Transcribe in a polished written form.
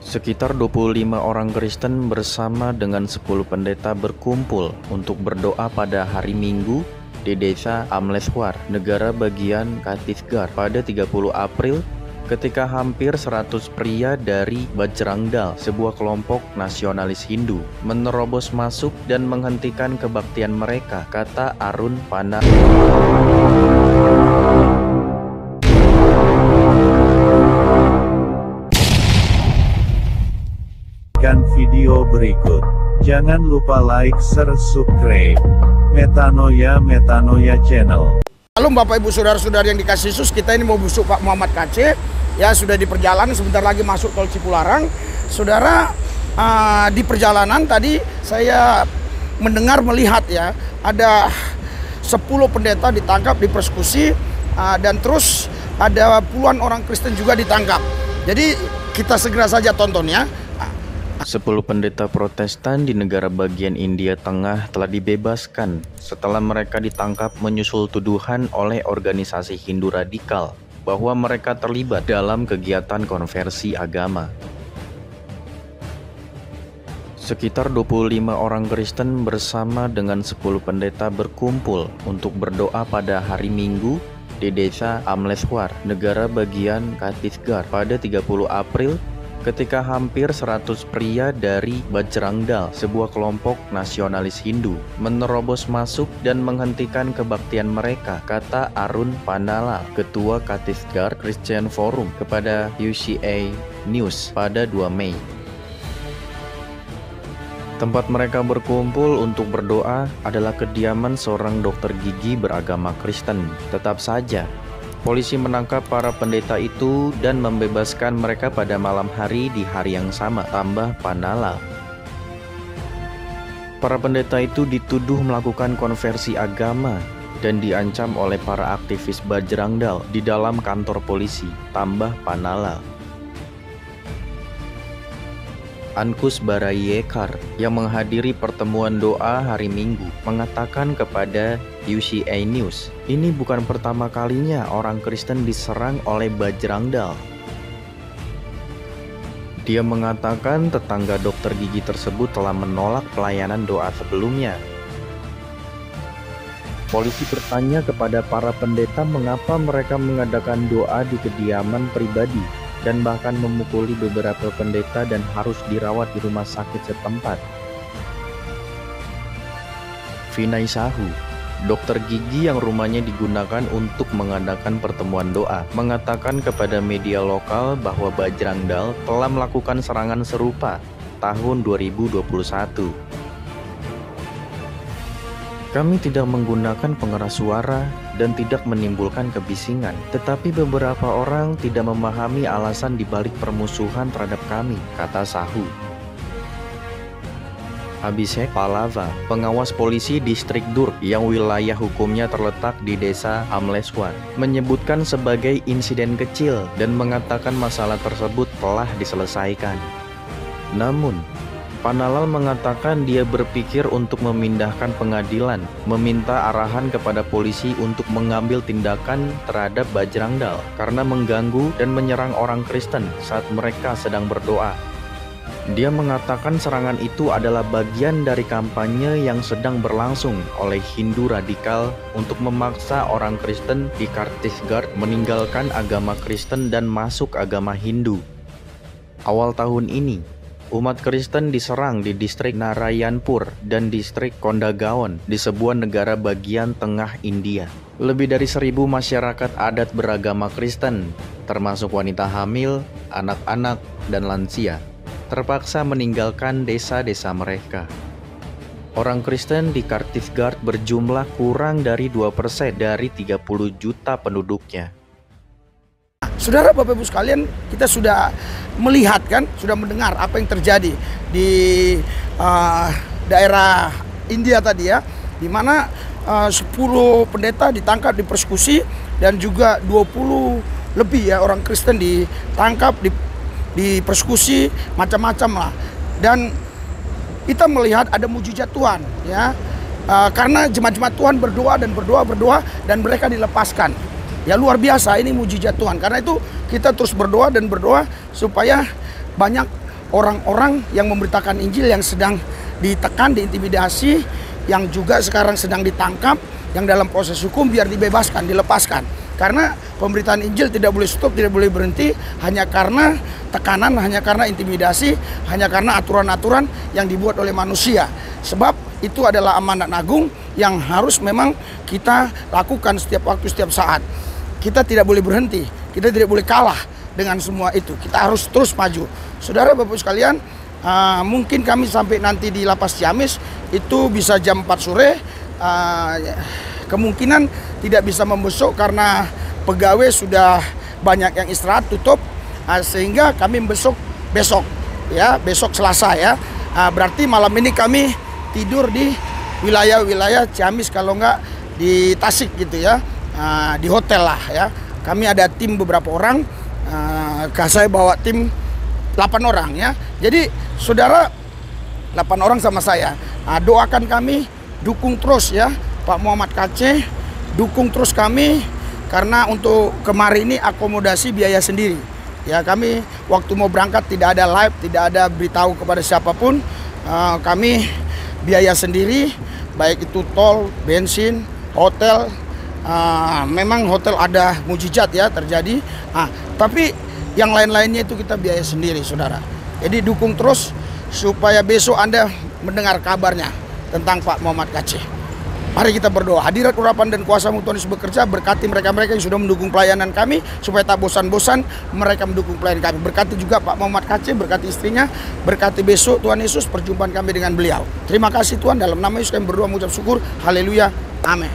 Sekitar 25 orang Kristen bersama dengan 10 pendeta berkumpul untuk berdoa pada hari Minggu di desa Amleswar, negara bagian Chhattisgarh pada 30 April ketika hampir 100 pria dari Bajrang Dal, sebuah kelompok nasionalis Hindu, menerobos masuk dan menghentikan kebaktian mereka, kata Arun Pana. Video berikut. Jangan lupa like, share, subscribe. Metanoia Channel. Halo Bapak Ibu Saudara-saudara yang dikasih Yesus, kita ini mau busuk Pak Muhammad KC. Ya, sudah di perjalanan, sebentar lagi masuk tol Cipularang. Saudara, di perjalanan tadi saya melihat ya, ada 10 pendeta ditangkap, dipersekusi, dan terus ada puluhan orang Kristen juga ditangkap. Jadi kita segera saja tonton ya. 10 pendeta Protestan di negara bagian India Tengah telah dibebaskan setelah mereka ditangkap menyusul tuduhan oleh organisasi Hindu radikal bahwa mereka terlibat dalam kegiatan konversi agama. Sekitar 25 orang Kristen bersama dengan 10 pendeta berkumpul untuk berdoa pada hari Minggu di desa Amleswar, negara bagian Chhattisgarh pada 30 April ketika hampir 100 pria dari Bajrang Dal, sebuah kelompok nasionalis Hindu, menerobos masuk dan menghentikan kebaktian mereka, kata Arun Panala, Ketua Chhattisgarh Christian Forum, kepada UCA News pada 2 Mei. Tempat mereka berkumpul untuk berdoa adalah kediaman seorang dokter gigi beragama Kristen. Tetap saja, polisi menangkap para pendeta itu dan membebaskan mereka pada malam hari di hari yang sama, tambah Panala. Para pendeta itu dituduh melakukan konversi agama dan diancam oleh para aktivis Bajrang Dal di dalam kantor polisi, tambah Panala. Ankus Barayekar yang menghadiri pertemuan doa hari Minggu mengatakan kepada UCA News, ini bukan pertama kalinya orang Kristen diserang oleh Bajrang Dal. Dia mengatakan tetangga dokter gigi tersebut telah menolak pelayanan doa sebelumnya. Polisi bertanya kepada para pendeta mengapa mereka mengadakan doa di kediaman pribadi dan bahkan memukuli beberapa pendeta dan harus dirawat di rumah sakit setempat. Vinay Sahu, dokter gigi yang rumahnya digunakan untuk mengadakan pertemuan doa, mengatakan kepada media lokal bahwa Bajrang Dal telah melakukan serangan serupa tahun 2021. Kami tidak menggunakan pengeras suara dan tidak menimbulkan kebisingan, tetapi beberapa orang tidak memahami alasan dibalik permusuhan terhadap kami, kata Sahu. Abhishek Palava, pengawas polisi distrik Durg yang wilayah hukumnya terletak di desa Amleswar, menyebutkan sebagai insiden kecil dan mengatakan masalah tersebut telah diselesaikan. Namun, Panalal mengatakan dia berpikir untuk memindahkan pengadilan, meminta arahan kepada polisi untuk mengambil tindakan terhadap Bajrang Dal karena mengganggu dan menyerang orang Kristen saat mereka sedang berdoa. Dia mengatakan serangan itu adalah bagian dari kampanye yang sedang berlangsung oleh Hindu radikal untuk memaksa orang Kristen di Chhattisgarh meninggalkan agama Kristen dan masuk agama Hindu. Awal tahun ini, umat Kristen diserang di distrik Narayanpur dan distrik Kondagaon di sebuah negara bagian tengah India. Lebih dari 1.000 masyarakat adat beragama Kristen, termasuk wanita hamil, anak-anak, dan lansia, terpaksa meninggalkan desa-desa mereka. Orang Kristen di Chhattisgarh berjumlah kurang dari 2% dari 30 juta penduduknya. Saudara, Bapak Ibu sekalian, kita sudah melihat kan, sudah mendengar apa yang terjadi di daerah India tadi ya, di mana 10 pendeta ditangkap, dipersekusi, dan juga 20 lebih ya orang Kristen ditangkap, dipersekusi, macam-macam lah. Dan kita melihat ada mujizat Tuhan ya, karena jemaat-jemaat Tuhan berdoa dan mereka dilepaskan. Ya, luar biasa, ini mujizat Tuhan. Karena itu kita terus berdoa dan berdoa supaya banyak orang-orang yang memberitakan Injil yang sedang ditekan, diintimidasi, yang juga sekarang sedang ditangkap, yang dalam proses hukum biar dibebaskan, dilepaskan. Karena pemberitaan Injil tidak boleh stop, tidak boleh berhenti hanya karena tekanan, hanya karena intimidasi, hanya karena aturan-aturan yang dibuat oleh manusia. Sebab itu adalah amanat agung yang harus memang kita lakukan setiap waktu, setiap saat. Kita tidak boleh berhenti, kita tidak boleh kalah dengan semua itu. Kita harus terus maju. Saudara Bapak sekalian, mungkin kami sampai nanti di Lapas Ciamis itu bisa jam 4 sore. Kemungkinan tidak bisa membesuk karena pegawai sudah banyak yang istirahat, tutup, sehingga kami besok ya, besok Selasa ya. Berarti malam ini kami tidur di wilayah-wilayah Ciamis, kalau enggak di Tasik gitu ya, di hotel lah ya. Kami ada tim beberapa orang, saya bawa tim 8 orang ya. Jadi saudara 8 orang sama saya, doakan kami, dukung terus ya Pak Muhammad KC, dukung terus kami, karena untuk kemarin ini akomodasi biaya sendiri. Ya, kami waktu mau berangkat tidak ada live, tidak ada beritahu kepada siapapun. Kami biaya sendiri, baik itu tol, bensin, hotel. Memang hotel ada mujizat ya terjadi. Tapi yang lain-lainnya itu kita biaya sendiri, saudara. Jadi dukung terus supaya besok Anda mendengar kabarnya tentang Pak Muhammad KC. Mari kita berdoa. Hadirat urapan dan kuasa-Mu Tuhan Yesus bekerja, berkati mereka-mereka yang sudah mendukung pelayanan kami, supaya tak bosan-bosan mereka mendukung pelayanan kami. Berkati juga Pak Muhammad KC, berkati istrinya, berkati besok Tuhan Yesus perjumpaan kami dengan beliau. Terima kasih Tuhan, dalam nama Yesus kami berdoa mengucap syukur. Haleluya. Amin.